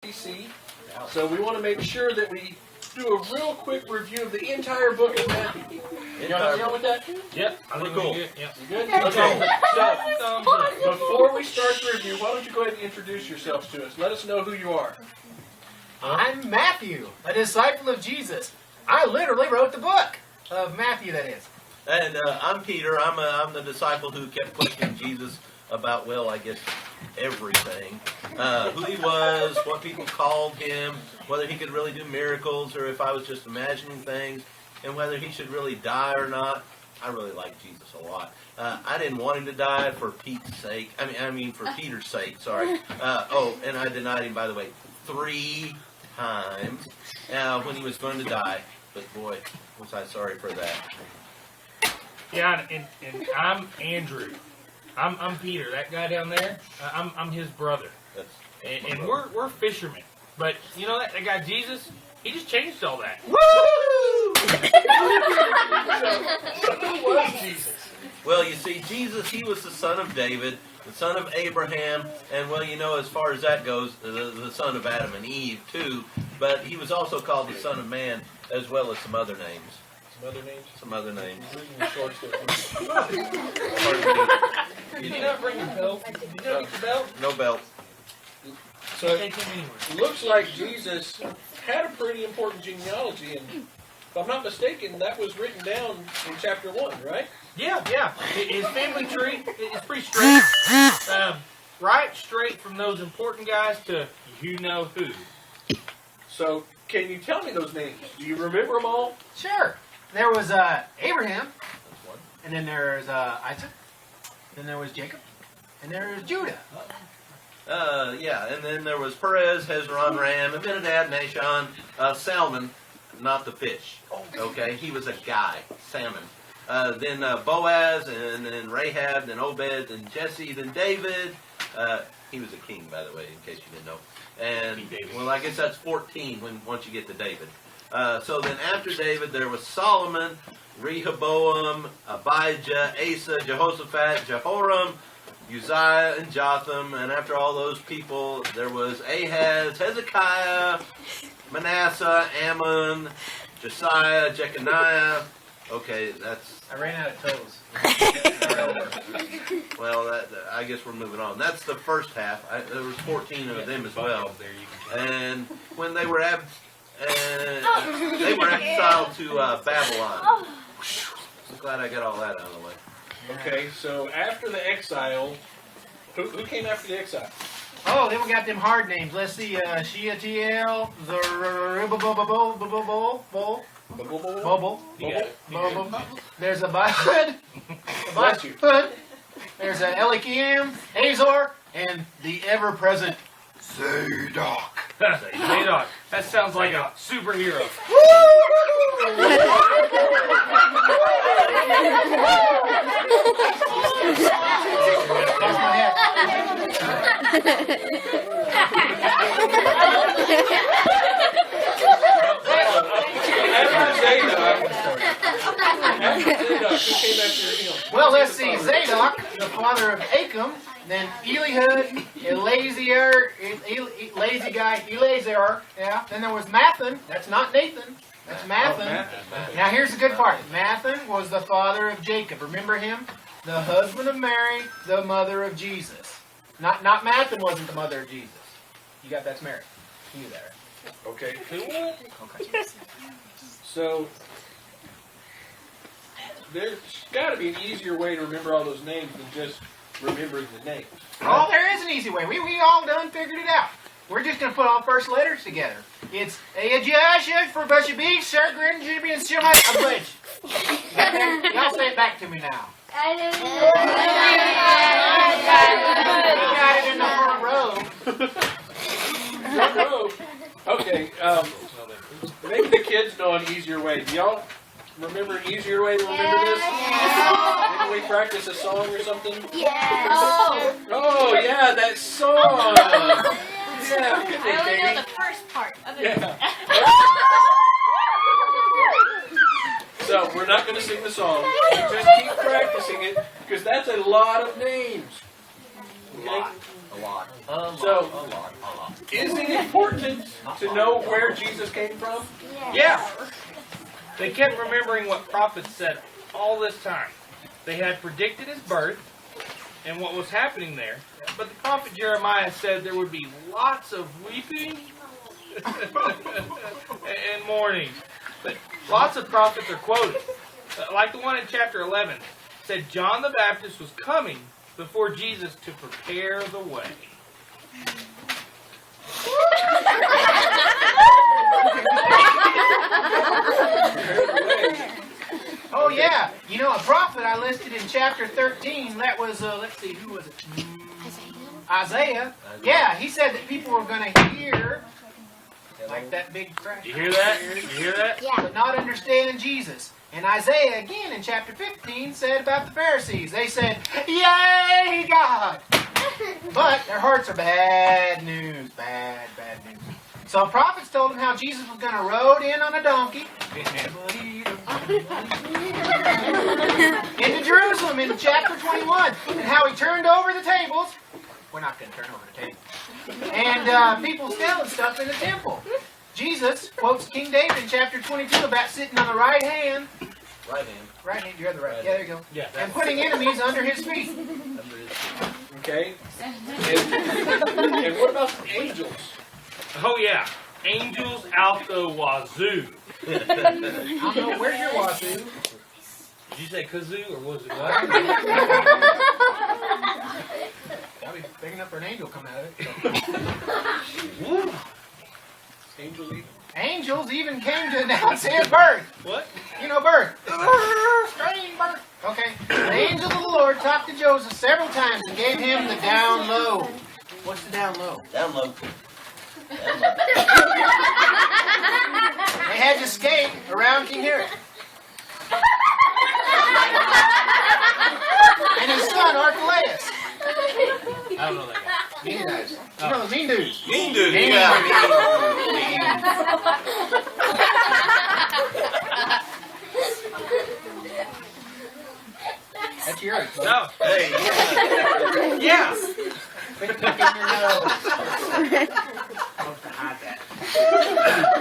SPCC. So we want to make sure that we do a real quick review of the entire book of Matthew. Y'all help with that? Yep. We're cool. Good. Yep. You good? Okay. So, before we start the review, why don't you go ahead and introduce yourselves to us? Let us know who you are. I'm Matthew, a disciple of Jesus. I literally wrote the book of Matthew, that is. And I'm Peter. I'm the disciple who kept questioning Jesus about, well, I guess, everything. Who he was, what people called him, whether he could really do miracles or if I was just imagining things, and whether he should really die or not. I really like Jesus a lot. I didn't want him to die for Pete's sake. I mean for Peter's sake, sorry. And I denied him, by the way, 3 times when he was going to die. But boy, was I sorry for that. Yeah, and I'm Andrew. I'm Peter. That guy down there, I'm his brother. And we're fishermen. But you know that guy Jesus, he just changed all that. Woo! So who was Jesus? Well, you see, Jesus, he was the son of David, the son of Abraham, and well, you know, as far as that goes, the son of Adam and Eve, too. But he was also called the Son of Man, as well as some other names. Some other names? Some other names. Did you not bring your belt? Did you not get your belt? No belt. So it looks like Jesus had a pretty important genealogy, and if I'm not mistaken, that was written down in chapter 1, right? Yeah. His family tree is pretty straight. Right straight from those important guys to you know who. So, can you tell me those names? Do you remember them all? Sure. There was Abraham, and then there's Isaac, then there was Jacob, and there was Judah. And then there was Perez, Hezron, Ram, Aminadab, Nahshon, Salmon, not the fish. Okay, he was a guy, salmon. Then Boaz, and then Rahab, then Obed, then Jesse, then David. He was a king, by the way, in case you didn't know. And well, I guess that's 14 once you get to David. So then after David, there was Solomon, Rehoboam, Abijah, Asa, Jehoshaphat, Jehoram, Uzziah, and Jotham. And after all those people, there was Ahaz, Hezekiah, Manasseh, Ammon, Josiah, Jeconiah. Okay, that's... I ran out of toes. Well, I guess we're moving on. That's the first half. There was 14 of them as well. And when they were exiled to Babylon. I'm glad I got all that out of the way. Okay, so after the exile, who came after the exile? Oh, then we got them hard names. Let's see, Shealtiel, Bubble. There's a Bud. There's a Eliakim, Azor, and the ever-present Zadok. Zadok. That sounds like a superhero. That's my hat. Well, let's see. Zadok, the father of Achim, then Elihud, Eleazar, lazy guy, Eleazar. Yeah. Then there was Mathan. That's not Nathan. That's Mathan. Now here's the good part. Mathan was the father of Jacob. Remember him? The husband of Mary, the mother of Jesus. Not Mathan wasn't the mother of Jesus. You got that's Mary. You knew that, right? Okay. Okay. So, there's got to be an easier way to remember all those names than just remembering the names. Oh, there is an easy way. We all done figured it out. We're just going to put all first letters together. It's A-J-I-S-H for Bushy-B, Sir-Grin, Jibby, and Shemite. A bridge. Y'all say it back to me now. I You got it in the front row. Okay, maybe the kids know an easier way. Do y'all remember an easier way to remember this? Maybe we practice a song or something? Yes. Oh, yeah, that song. Yeah, good I one, only know Katie. the first part. Yeah. So we're not going to sing the song. Just keep practicing it, because that's a lot of names. Okay? A lot. Is it important to know where Jesus came from? Yeah. They kept remembering what prophets said all this time. They had predicted his birth and what was happening there. But the prophet Jeremiah said there would be lots of weeping and mourning. But lots of prophets are quoted. Like the one in chapter 11 said John the Baptist was coming before Jesus to prepare the way. Oh yeah, you know a prophet I listed in chapter 13. That was let's see, who was it? Isaiah. Yeah, he said that people were going to hear like that big crash. You hear that? You hear that? Yeah. But not understand Jesus. And Isaiah again in chapter 15 said about the Pharisees. They said, "Yay, God!" But their hearts are bad news, bad news. So prophets told them how Jesus was going to ride in on a donkey into Jerusalem in chapter 21, and how he turned over the tables. We're not going to turn over the tables. And people stealing stuff in the temple. Jesus quotes King David in chapter 22 about sitting on the right hand. Right hand. Right hand, you're the right. Yeah, there you go. Yeah. And putting enemies under his feet. Okay. And what about the angels? Oh yeah. Angels out the wazoo. I don't know, where's your wazoo? Did you say kazoo or was it what? Gotta be big enough for an angel to come out of it. Angels even. Angels even came to announce his birth. What? You know, birth. Strange birth. Okay. The angel of the Lord talked to Joseph several times and gave him the down low. What's the down low? Down low. They had to skate around King Herod. And his son Archelaus. I don't know that guy. Mean guys. You know the mean dudes. Mean dude. Mean That's yours. No. Hey, yeah. Yeah. Quit picking your nose.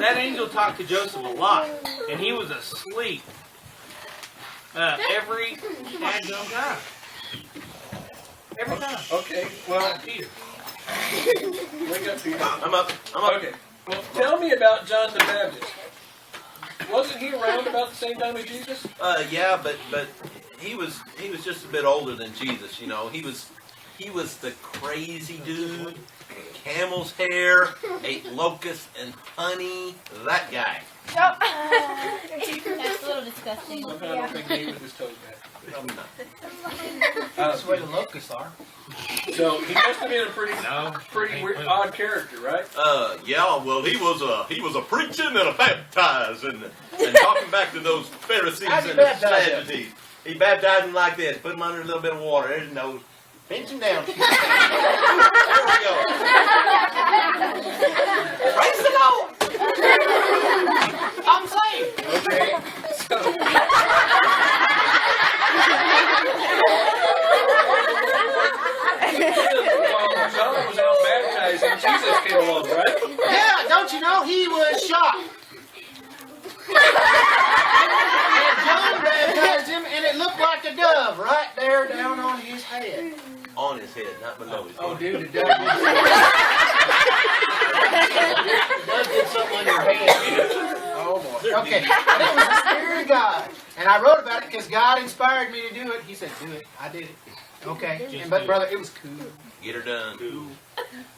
That angel talked to Joseph a lot, and he was asleep every daggone time. Every time. Okay. Well, Peter. wake up, Peter. I'm up. Okay. Well, tell me about John the Baptist. Wasn't he around about the same time as Jesus? Yeah, but he was just a bit older than Jesus. You know, he was the crazy dude, camel's hair, ate locusts and honey. That guy. That's a little disgusting. I don't think David was told that. That's the way the locusts are. So he must have been a pretty weird, odd character, right? Yeah. Well, he was a preaching and a baptizing and talking back to those Pharisees How'd you and the baptize him? Sadducees. He baptized him like this. Put him under a little bit of water. There's his nose. Pinch him down. There we go. Praise the Lord. I'm saved. Okay. So, while John was out baptizing, Jesus came along, right? Yeah, don't you know he was shocked. And John baptized him, and it looked like a dove right there down on his head. On his head, not below his head. Oh, dude, the dove did something on your head. Oh, boy. Okay, and it was the Spirit of God. And I wrote about it because God inspired me to do it. He said, do it. I did it. Okay, but brother, it was cool. Get her done.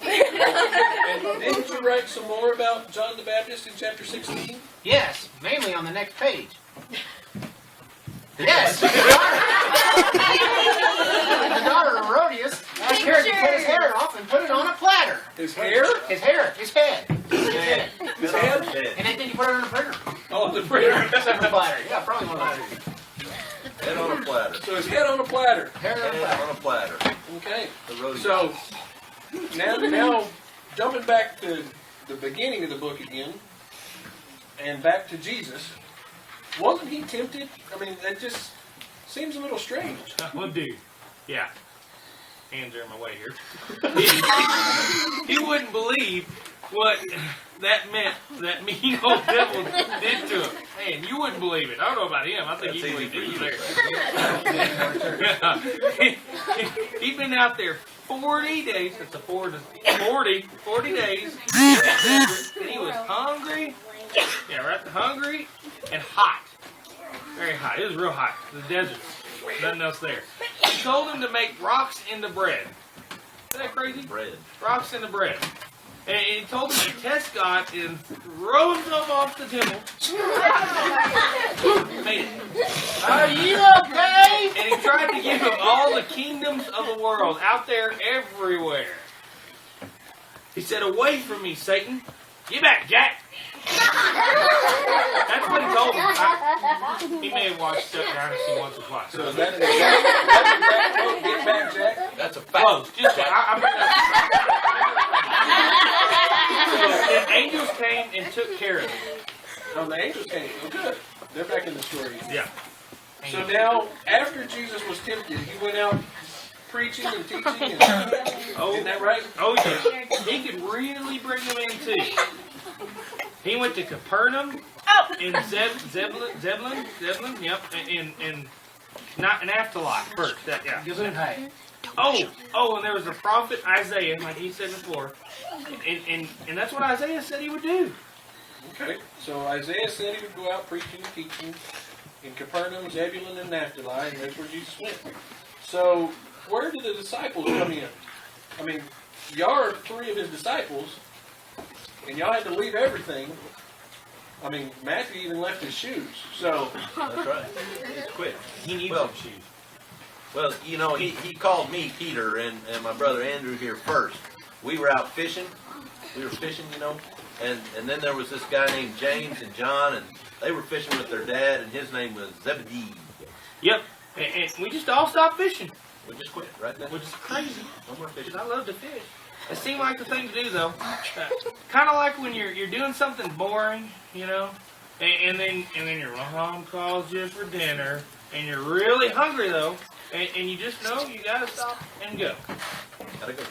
And didn't you write some more about John the Baptist in chapter 16? Yes, mainly on the next page. Yes. The daughter of Herodias asked Herod to cut his hair off and put it on a platter. His hair? His hair, his head. His head. His head? And then he put it on a printer. Oh, the printer. Separate platter. Yeah, probably one of those. Head on a platter. So his head on a platter. Hair on a Head platter. on a platter. Okay. The rodeo. So now jumping back to the beginning of the book again, and back to Jesus, wasn't he tempted? I mean, that just seems a little strange. Well, dude. Yeah. hands are in my way here. He wouldn't believe what that meant, that mean old devil did to him. Man, you wouldn't believe it. I don't know about him. I think he believed it there. He'd been out there 40 days. That's a 40 days. And he was hungry. Yeah, right. Hungry and hot. Very hot. It was real hot. The desert. Nothing else there. He told him to make rocks into bread. Isn't that crazy? Bread. Rocks into bread. And he told him to test God and throw himself off the temple. Made it. Are you okay? And he tried to give him all the kingdoms of the world out there everywhere. He said, "Away from me, Satan. Get back, Jack." That's what he told him. He may have watched Chuck Dynasty once or twice. So is that an exact quote, "Get back, Jack"? That's a fact. Close. Just So then angels came and took care of him. Oh, the angels came. Oh, good. They're back in the story. Yeah. So now, after Jesus was tempted, he went out preaching and teaching. And, isn't that right? Oh, yeah. He could really bring them in, too. He went to Capernaum in Zebulun, yep, and not Naphtali first. Yeah. Gesundheit. Oh, and there was a prophet Isaiah, like he said before, and that's what Isaiah said he would do. Okay. So Isaiah said he would go out preaching and teaching in Capernaum, Zebulun, and Naphtali, and that's where Jesus went. So where did the disciples come in? I mean, y'all are 3 of his disciples, and y'all had to leave everything. I mean, Matthew even left his shoes. So That's right. It's quick. He needs Well, some shoes. Well, you know, he called me Peter and my brother Andrew here first. We were out fishing. We were fishing, you know. And then there was this guy named James and John, and they were fishing with their dad, and his name was Zebedee. Yep. And we just all stopped fishing, We just quit, right now. which is crazy. No more fishing. Because I love to fish. It seemed like the thing to do, though. Kind of like when you're doing something boring, you know, and then your mom calls you for dinner, and you're really hungry, though, and you just know you got to stop and go. Gotta go.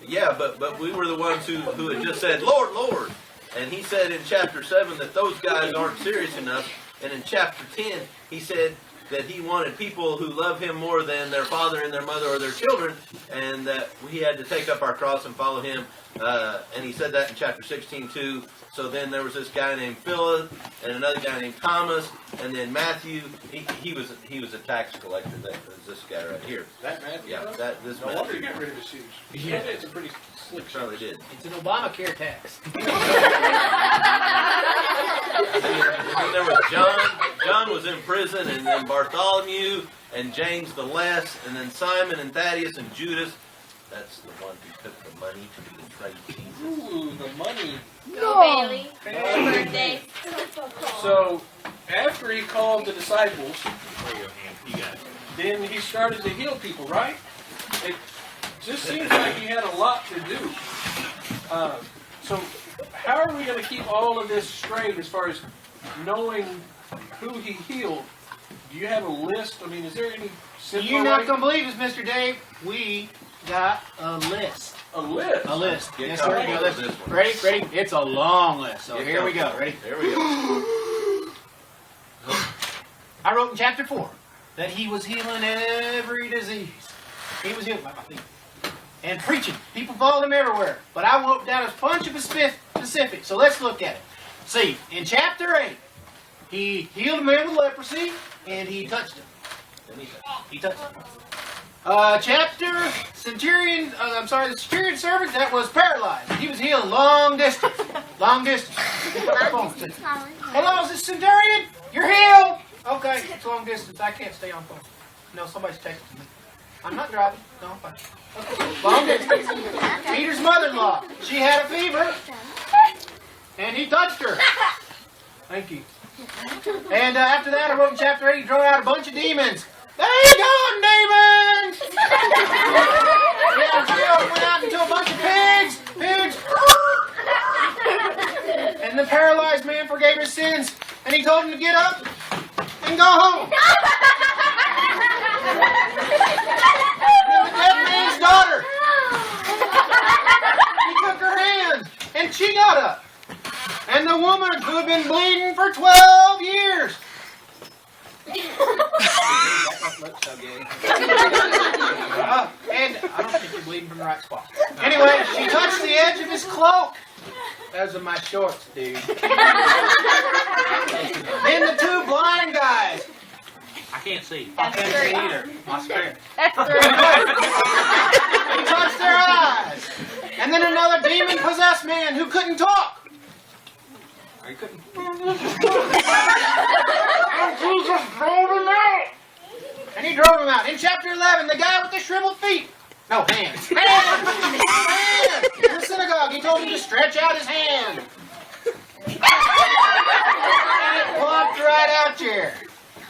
Yeah, but we were the ones who had just said, "Lord, Lord." And he said in chapter 7 that those guys aren't serious enough. And in chapter 10, he said that he wanted people who love him more than their father and their mother or their children, and that we had to take up our cross and follow him. And he said that in chapter 16 too. So then there was this guy named Philip and another guy named Thomas, and then Matthew. He was a tax collector. That was this guy right here. that Matthew. Yeah, this No wonder he Matthew. got rid of his shoes. Yeah. It's a pretty slick shot. Probably did. It's an Obamacare tax. And there was John. John was in prison, and then Bartholomew, and James the Less, and then Simon and Thaddeus and Judas. That's the one who took the money to betray Jesus. Ooh, the money. Go Bailey. Birthday. So after he called the disciples, There you go, Ham. You got it. then he started to heal people, right? It just seems like he had a lot to do. So how are we going to keep all of this straight as far as knowing who he healed? Do you have a list? I mean, is there any simple You're not way? going to believe this, Mr. Dave. We got a list. A list? A list. Get Yes, sir. comfortable A with list. this one. Ready? Ready? It's a long list. So Get here we go. comfortable. Ready? There we go. I wrote in chapter 4 that he was healing every disease. He was healing my feet. And preaching. People followed him everywhere. But I wrote down a bunch of specifics. So let's look at it. See, in chapter 8, he healed a man with leprosy, and he touched him. He touched him. The centurion servant that was paralyzed. He was healed long distance. Long distance. Hello, is this centurion? You're healed. Okay, it's long distance. I can't stay on phone. No, somebody's texting me. I'm not driving. No, I'm fine. Okay. Long distance. Peter's mother-in-law. She had a fever, and he touched her. Thank you. And after that, I wrote in chapter 8, he drove out a bunch of demons. There you go, demons! Yeah, went out into a bunch of pigs. And the paralyzed man forgave his sins, and he told him to get up and go home. And the dead man's daughter. He took her hand, and she got up. And the woman who had been bleeding for 12 years. And I don't think you're bleeding from the right spot. Anyway, she touched the edge of his cloak. Those are my shorts, dude. Then the two blind guys. I can't see. I can't see either. My spirit. That's three. He touched their eyes. And then another demon-possessed man who couldn't talk. He couldn't. And Jesus drove him out. And he drove him out. In chapter 11, the guy with the shriveled feet. No, hands. Hands! Hands! In the synagogue, he told him to stretch out his hand. And it popped right out there.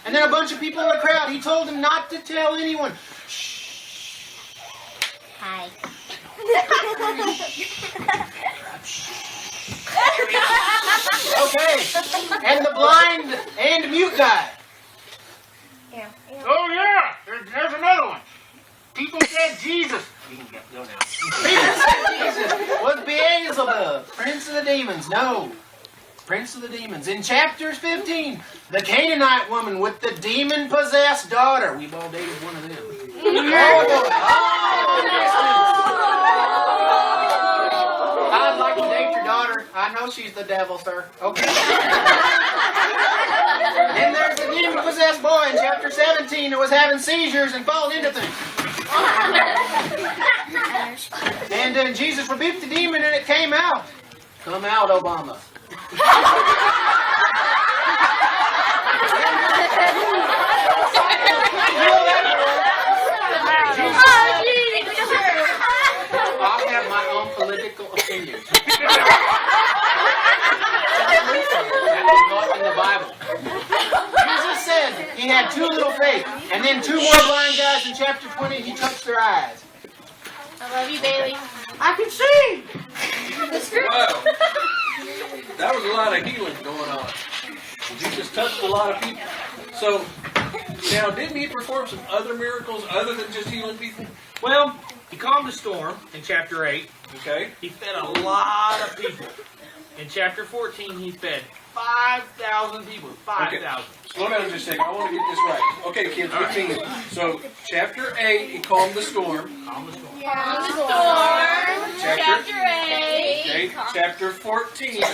And then a bunch of people in the crowd, he told them not to tell anyone. Hi. Okay. And the blind and mute guy. Oh yeah, there's another one. People said Jesus. You can go now. People said Jesus was Beelzebub, prince of the demons. No, prince of the demons. In chapter 15, the Canaanite woman with the demon-possessed daughter. We've all dated one of them. I'd like to date your daughter. I know she's the devil, sir. Okay. Then there's the demon-possessed boy in chapter 17 who was having seizures and falling into things. And then Jesus rebuked the demon and it came out. Come out, Obama. I have my own political opinions. That's not in the Bible. Jesus said he had too little faith. And then two more blind guys in chapter 20, he touched their eyes. I love you, Bailey. I can see! Wow. That was a lot of healing going on. Jesus touched a lot of people. So, now, didn't he perform some other miracles other than just healing people? Well, he calmed the storm in chapter 8. Okay. He fed a lot of people. In chapter 14, he fed 5,000 people. 5,000. Slow down just a second. I want to get this right. Okay, kids, good team. So, chapter 8, he calmed the storm. Calmed the storm. On the storm. Chapter 8. Okay, chapter 14. 5,000.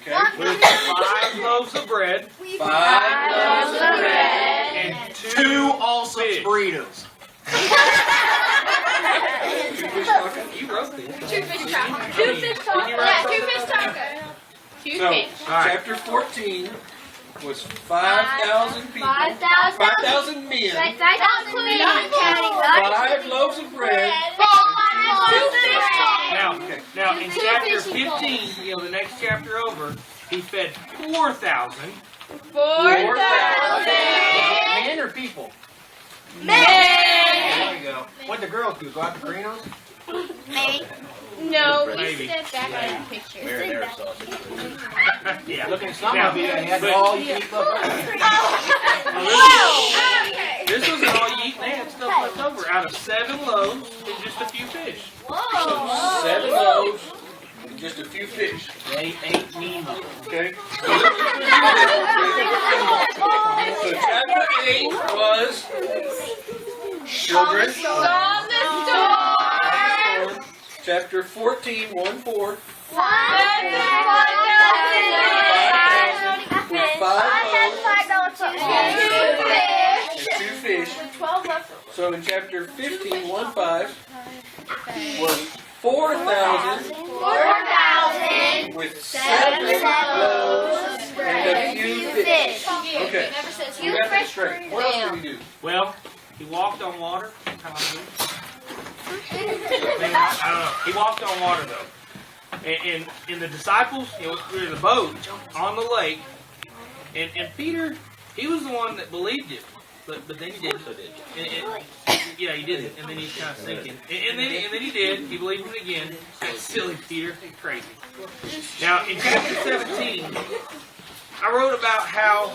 Okay. With 5 loaves of bread 5 loaves of bread. and 2 also fish. burritos. You wrote this. 2 fish tacos. 2 fish tacos. Yeah, 2 fish tacos. 2 So, fish. chapter 14 was 5,000 people. 5,000 men. 5 loaves of bread. Now in chapter 15, the next chapter over, he fed 4,000. 4,000. Men or people? Men. There you go. What'd the girls do? Go out to Greenos? Maybe. No, we Maybe. stepped back on the picture. Yeah. Look at some Now, of you, they had but- all you eat left. This was all you eat. They had stuff left over out of 7 loaves and just a few fish. 7 loaves and just a few fish. They ate Nemo. Okay? So chapter 8 was children. On the storm. Chapter 14, 1-4. 5,000. With 2 fish. 12 left. So in chapter 15, 1-5 was 4,000 4,000. with 7 loaves and a few fish. Okay, we got that straight. What else did he do? Well, he walked on water. I don't know. He walked on water though. And the disciples, we were in the boat on the lake, and Peter, he was the one that believed it, but then he didn't. Yeah, he did it, and then he's kind of sinking, and then he did. He believed it again. That's silly, Peter. He's crazy. Now in chapter 17, I wrote about how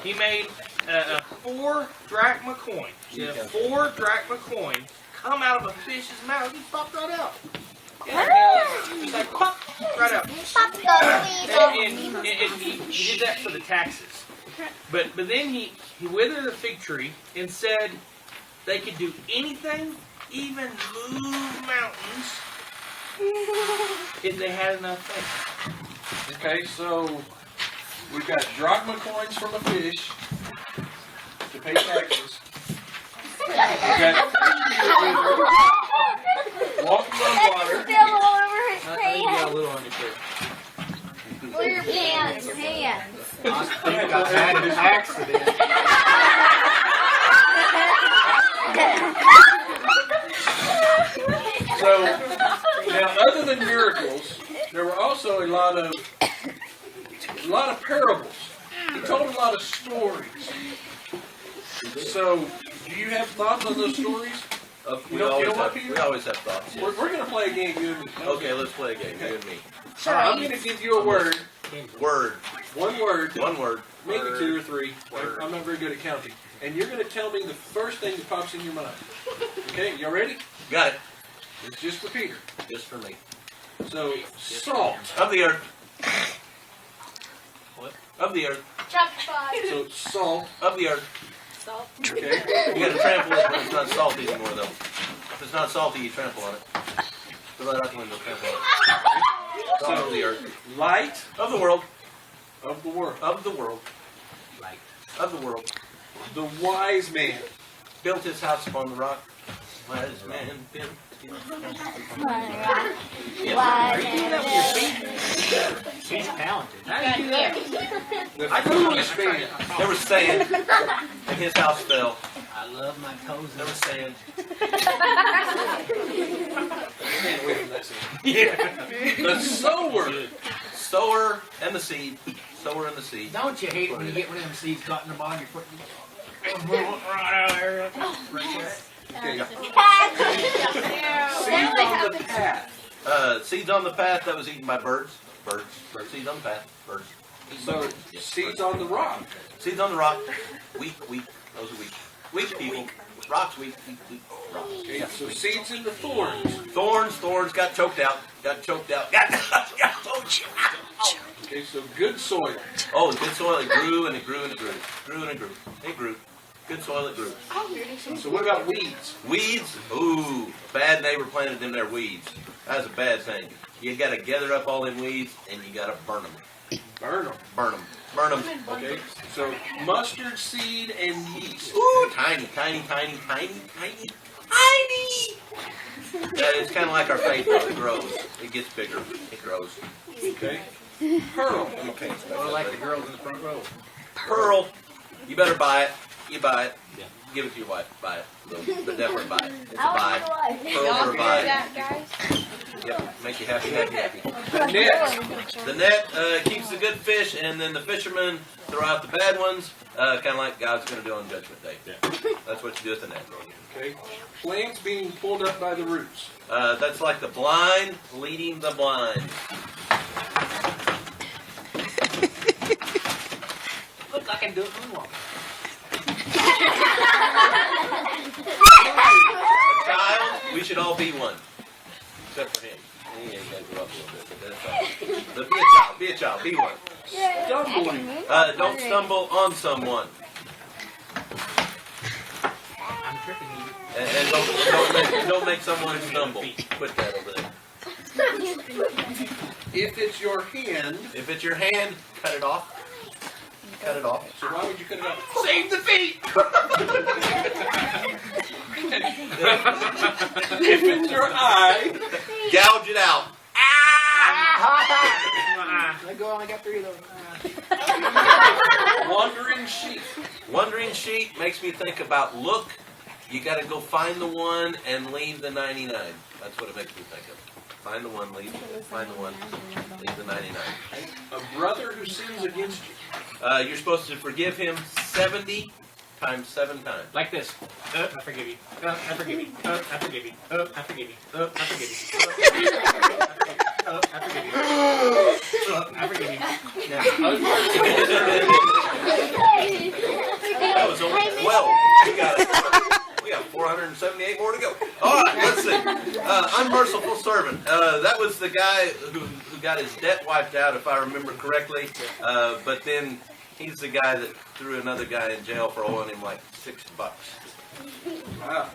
he made a 4 drachma coin. She had a 4 drachma coin come out of a fish's mouth. He popped right out. Just like pop, right out. And he did that for the taxes. But then he withered a fig tree and said they could do anything, even move mountains, if they had enough faith. Okay, so we've got drachma coins from a fish to pay taxes. We got walking on water. Still all over his I think you got a pants. little on your shirt. Or your pants. I think I had an accident. So now, other than miracles, there were also a lot of parables. He told a lot of stories. So, do you have thoughts on those stories? We always have thoughts. Yes. We're going to play a game, you and me. Okay, let's play a game. You and me. I'm going to give you a word. Word. One word. One word. Maybe Word. 2 or 3. Word. I'm not very good at counting. And you're going to tell me the first thing that pops in your mind. Okay, y'all ready? Got it. It's just for Peter. Just for me. So, salt. Of the earth. What? Of the earth. Chapter 5. So, salt. Of the earth. Okay. You gotta trample it when it's not salty anymore, though. If it's not salty, you trample on it. Throw that out the window, trample on it. Salt of the earth. Light Of the world. of the world. Of the world. Light. Of the world. The wise man. Built his house upon the rock. Wise man built his She's talented. The foolish man. There was sand, and his house fell. I love my toes. There was sand. Can't wait for that scene. Yeah. The sower. Sower and the seed. Sower and the seed. Don't you hate it when you get one of them seeds caught in the bottom of your foot? Right out there. Right there. Okay. Yeah. Seeds on the path. Seeds on the path that was eaten by birds. Birds. Seeds on the path. Birds. So, seeds on the rock. Seeds on the rock. Weak. Those are weak. Weak people. Rocks weak. Rocks. Okay, so seeds in the thorns. Thorns. Got choked out. Got choked out. Okay, so good soil. Oh, good soil. It grew and it grew and it grew. It grew. Good soil. It grew. So what about weeds? Weeds. Ooh, bad neighbor planted them there weeds. That's a bad thing. You got to gather up all them weeds and you got to burn them. Burn them. Burn them. Okay, so mustard seed and yeast. Ooh, tiny. Yeah, it's kind of like our faith, though. It grows. It gets bigger. It grows. Okay. Pearl. Okay. Or like the girls in the front row. Pearl. You better buy it. You buy it. Yeah. Give it to your wife. Buy it. But definitely buy it. It's a buy. Pearls are a buy. Yep. Make you happy. The net. The net keeps the good fish, and then the fishermen throw out the bad ones, kind of like God's going to do on Judgment Day. That's what you do with the net. Okay. Plants being pulled up by the roots. That's like the blind leading the blind. Look, I can do it moonwalk. A child, we should all be one. Except for him. He ain't got to grow up a little bit, but that's fine. But be a child, be one. Stumbling. Don't stumble on someone. I'm tripping you. And don't make someone stumble. Put that over there. If it's your hand, If it's your hand, cut it off. Cut it off. so why would you cut it off? Save the feet! If it's your eye, Gouge it out. Let go, I only got 3 of those. wandering sheep. Wandering sheep makes me think about look. You got to go find the one and leave the 99. That's what it makes me think of. Find the one, find the one, leave the 99. A brother who sins against you. You're supposed to forgive him 70 times 7 times. Like this. I forgive you. I forgive you. I forgive you. I forgive you. I forgive you. I forgive you. I forgive you. Now, That was only 12. We got 478 more to go. All right, let's see. Unmerciful servant. That was the guy who got his debt wiped out, if I remember correctly. But then he's the guy that threw another guy in jail for owing him like $6. Wow.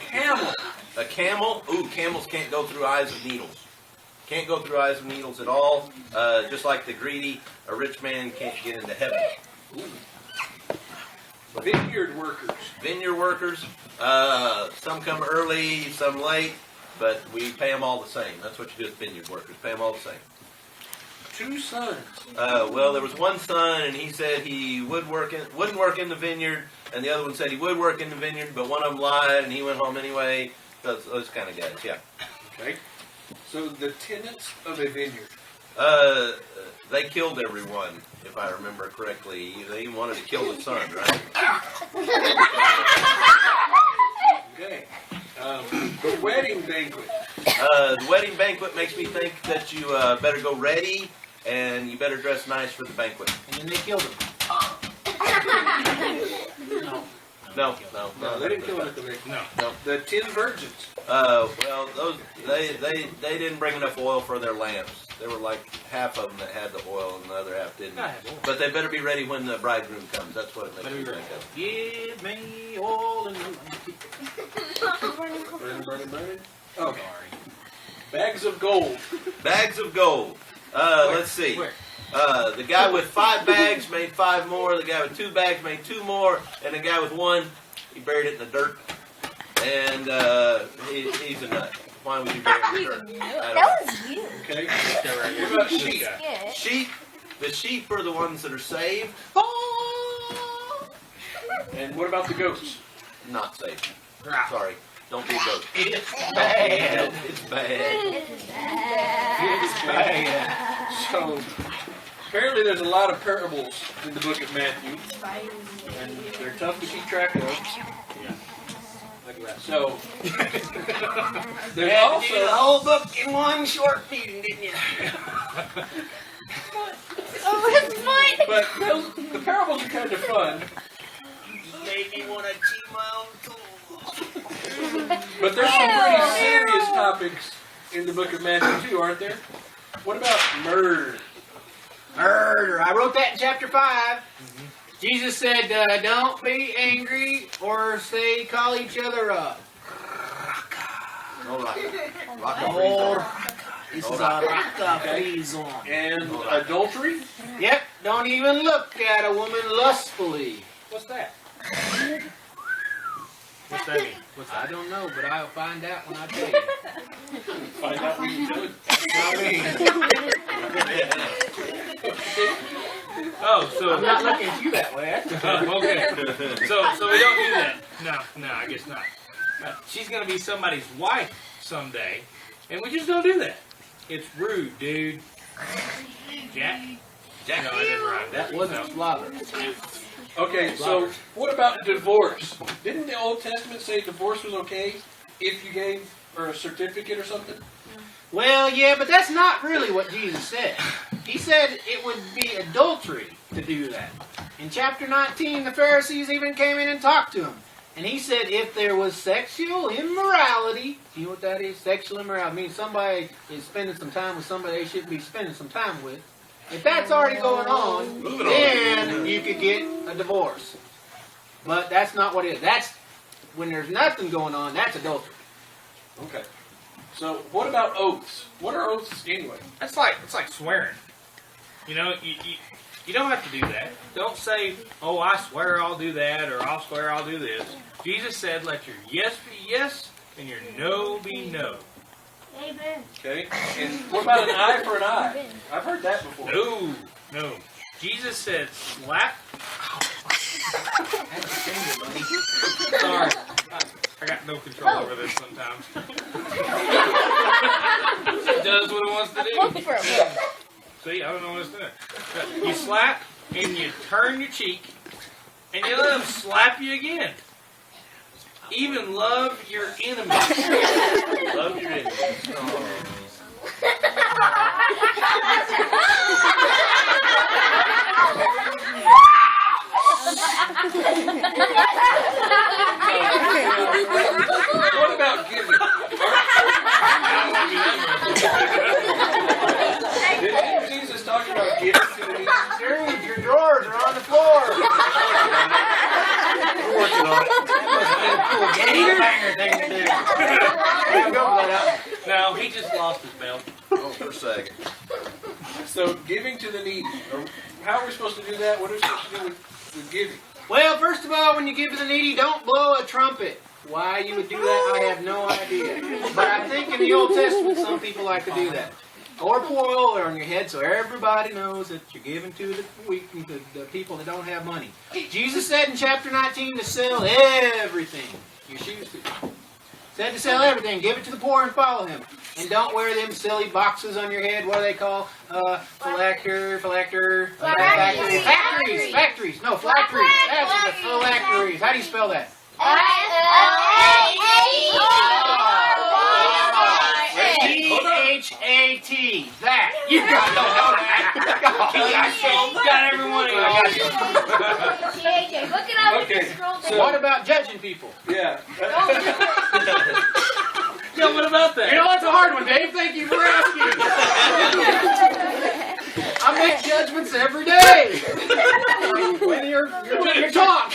Camel. A camel? Ooh, camels can't go through eyes of needles. Can't go through eyes of needles at all. Just like the greedy, a rich man can't get into heaven. Ooh. Vineyard workers. Vineyard workers. Some come early, some late, but we pay them all the same. That's what you do with vineyard workers. Pay them all the same. 2 sons. Well, there was one son, and he said he wouldn't work in the vineyard, and the other one said he would work in the vineyard, but one of them lied, and he went home anyway. Those kind of guys, yeah. Okay. So the tenants of a vineyard. They killed everyone, if I remember correctly. They even wanted to kill the son, right? Okay. The wedding banquet. The wedding banquet makes me think that you better go ready, and you better dress nice for the banquet. And then they killed him. No, They didn't kill him at the banquet. No. The 10 virgins. Well, those they didn't bring enough oil for their lamps. There were like half of them that had the oil, and the other half didn't. But they better be ready when the bridegroom comes. That's what it makes me think of. Give me oil and Burning. Oh, bags of gold. Bags of gold. Let's see. The guy with 5 bags made 5 more. The guy with 2 bags made 2 more. And the guy with 1, he buried it in the dirt. And he's a nut. Why would you bury it in the dirt? That was you. Okay. What about sheep? Yeah. Sheep. The sheep are the ones that are saved. And what about the goats? Not saved. Sorry. Don't be a goat. it's bad. It's bad. It's bad. So, apparently there's a lot of parables in the book of Matthew. And they're tough to keep track of. Look at that. So, there's also the whole book in one short meeting, didn't you? Oh, that's fun. But the parables are kind of fun. Made me want to cheat my own tool. But there's some pretty serious topics in the book of Matthew too, aren't there? What about murder? Murder. I wrote that in chapter 5. Jesus said, don't be angry or say call each other up. All right. This is a raka free zone. And adultery? Yep, don't even look at a woman lustfully. What's that? What's that mean? I don't know, but I'll find out when I tell you. Find out when you do it. Oh, so I'm not looking at you that way. okay. So we don't do that. No, I guess not. She's gonna be somebody's wife someday, and we just don't do that. It's rude, dude. Jack. No, I didn't rhyme. That wasn't slobber. Okay, so what about divorce? Didn't the Old Testament say divorce was okay if you gave her a certificate or something? Well, yeah, but that's not really what Jesus said. He said it would be adultery to do that. In chapter 19, the Pharisees even came in and talked to him. And he said if there was sexual immorality, you know what that is? Sexual immorality means somebody is spending some time with somebody they shouldn't be spending some time with. If that's already going on, then you could get a divorce. But that's not what it is. That's when there's nothing going on, that's adultery. Okay. So what about oaths? What are oaths anyway? It's like swearing. You know, you don't have to do that. Don't say, oh, I swear I'll do that, or I'll swear I'll do this. Jesus said, let your yes be yes, and your no be no. Amen. Okay. And what about an eye for an eye? I've heard that before. No. Jesus said, slap. Sorry. I got no control over this sometimes. It does what it wants to do. Look for him. See, I don't know what it's doing. You slap, and you turn your cheek, and you let them slap you again. Even love your enemies. Love your enemies. Yeah, go for that. No, he just lost his belt. Oh, for a second. So giving to the needy. Or how are we supposed to do that? What are we supposed to do with giving? Well, first of all, when you give to the needy, don't blow a trumpet. Why you would do that, I have no idea. But I think in the Old Testament, some people like to do that. Or pour oil on your head so everybody knows that you're giving to the weak and the people that don't have money. Jesus said in chapter 19 to sell everything. Your shoes too. Said to sell everything, give it to the poor and follow him. And don't wear them silly boxes on your head. What do they call? Phylacteries. No, phylacteries. That's the phylacteries. How do you spell that? P-H-A-T. That. You got to know that. Got everyone in Look it up. Okay, so What about judging people? yeah. Yeah, what about that? You know, that's a hard one, Dave. Thank you for asking. I make judgments every day. When you're doing your talk.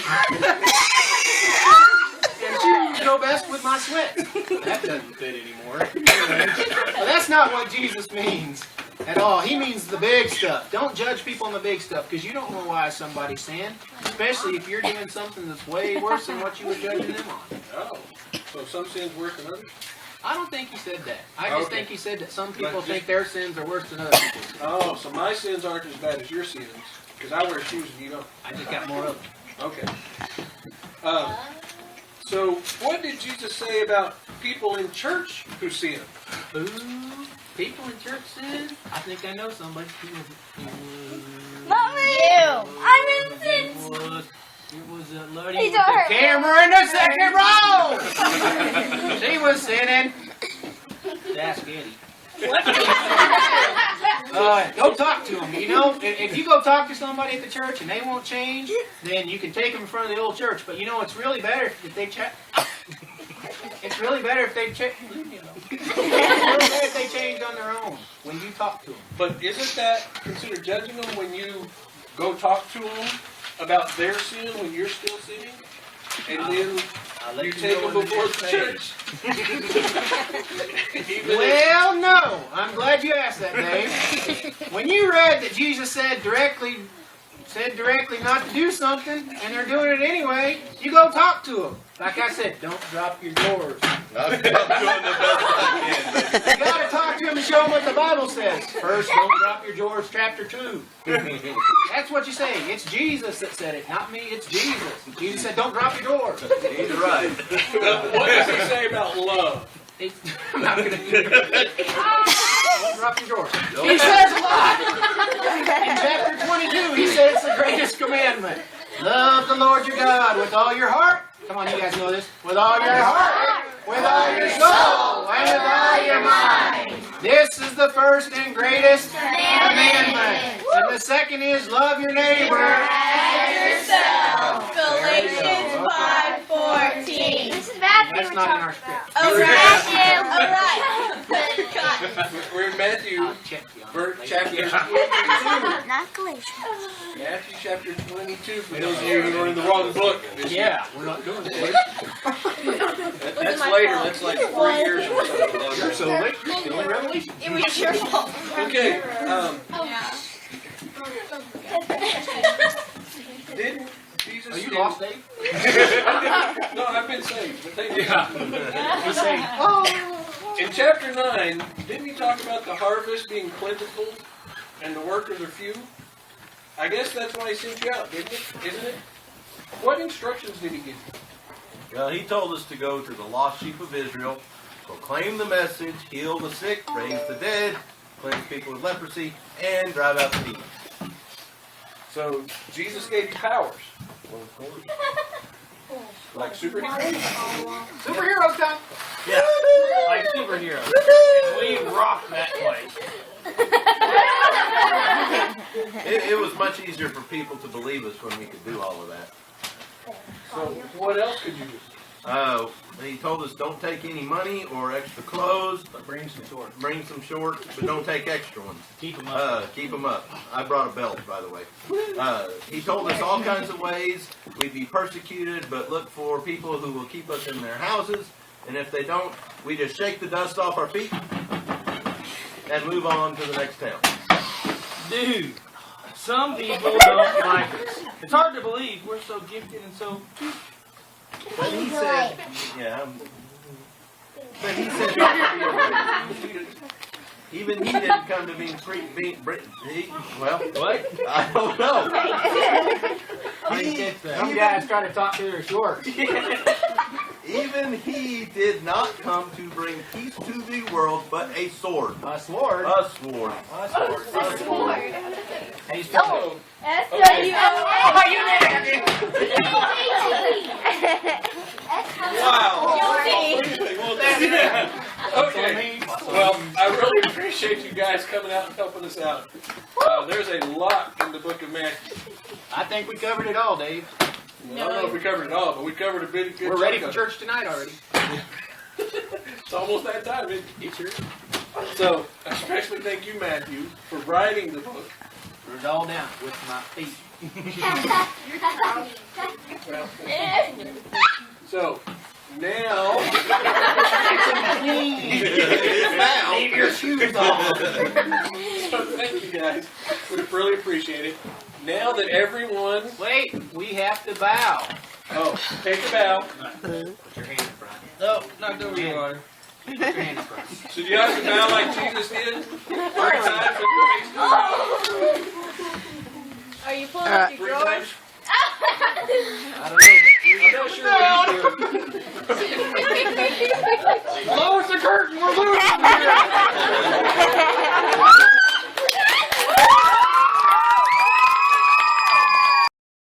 And shoes go best with my sweat. That doesn't fit anymore. But that's not what Jesus means at all. He means the big stuff. Don't judge people on the big stuff, because you don't know why somebody's sinned, especially if you're doing something that's way worse than what you were judging them on. Oh, so some sins worse than others? I don't think he said that. I just Okay. think he said that some people But think their sins are worse than other people's sins. Oh, so my sins aren't as bad as your sins, because I wear shoes and you don't. I just got more of them. Okay. So what did Jesus say about people in church who sin? Ooh, people in church sin? I think I know somebody. Not you. I'm innocent. It was a lady He's with the hurt. camera in the second row. She was sinning. That's Kitty. Go talk to them. You know, if you go talk to somebody at the church and they won't change, then you can take them in front of the old church. But you know, it's really better if they check. It's really better if they check. It's really better if they change on their own when you talk to them. But isn't that considered judging them when you go talk to them about their sin when you're still sinning? And then you take them before the church? Well, no. I'm glad you asked that, Dave. When you read that Jesus said directly not to do something, and they're doing it anyway, you go talk to them. Like I said, don't drop your drawers. I'm doing the best I You gotta talk to them and show them what the Bible says. First, don't drop your drawers, chapter 2. That's what you say. It's Jesus that said it, not me. It's Jesus. Jesus said, don't drop your drawers. can. He's right. What does he say about love? I'm not gonna do it. Don't drop your drawers. He says a lot. In chapter 22, he said it's the greatest commandment. Love the Lord your God with all your heart. Come on, you guys know this. With all your heart, with all your soul, and with all your mind. This is the first and greatest commandment. And the second is love your neighbor As yourself. Galatians 5:14. This is Matthew. That's not in our script. Oh, Matthew. All right. We're in Matthew, I'll check you on that chapter later. 22. Not Galatians. Matthew chapter 22, for those of you who are in the wrong book. Yeah, we're not doing it. That's later, that's like 3 years or You're so. so late. You're still in Revelation. It was your fault. Okay, Yeah. didn't Jesus... Are you lost, Dave? No, I've been saved, but thank you. He's saying, In chapter 9, didn't he talk about the harvest being plentiful and the workers are few? I guess that's why he sent you out, didn't it? Isn't it? What instructions did he give you? Well, he told us to go to the lost sheep of Israel, proclaim the message, heal the sick, raise the dead, cleanse people with leprosy, and drive out the demons. So, Jesus gave you powers. Like superheroes? superhero time. Yeah, like superheroes. And we rock that place. It was much easier for people to believe us when we could do all of that. So, what else could you do? He told us don't take any money or extra clothes, But bring some shorts. bring some shorts, but don't take extra ones. Keep them up. Keep them up. I brought a belt, by the way. He told us all kinds of ways we'd be persecuted, but look for people who will keep us in their houses. And if they don't, we just shake the dust off our feet and move on to the next town. Dude, some people don't like us. It's hard to believe we're so gifted and so cute. But he said, yeah. But he said, even he didn't come to be well, What? I don't know. Some guys try to talk to their shorts. Even he did not come to bring peace to the world, but a sword. A sword. A sword. A sword. A sword. How you spell it? S-W-O-A. You did it! Wow. Guilty. Okay. Well, I really appreciate you guys coming out and helping us out. There's a lot in the book of Matthew. I think we covered it all, Dave. I don't know if we covered it all, but we covered a bit good. We're ready chunk for of it. church tonight already. It's almost that time, isn't it? It sure is. So, especially thank you, Matthew, for writing the book. Wrote it all down with my feet. Well, so, now, Leave your shoes off. so thank you guys. We really appreciate it. Now that everyone, Wait, we have to bow. take a bow. Put your hand in front. No, knocked over your water. Put your hand in front. So do you have to bow like Jesus did? 3 times with your face to Are you pulling up the 3 your drawers? times? I don't know. I'm not sure what he's doing. Close the curtain. We're losing here.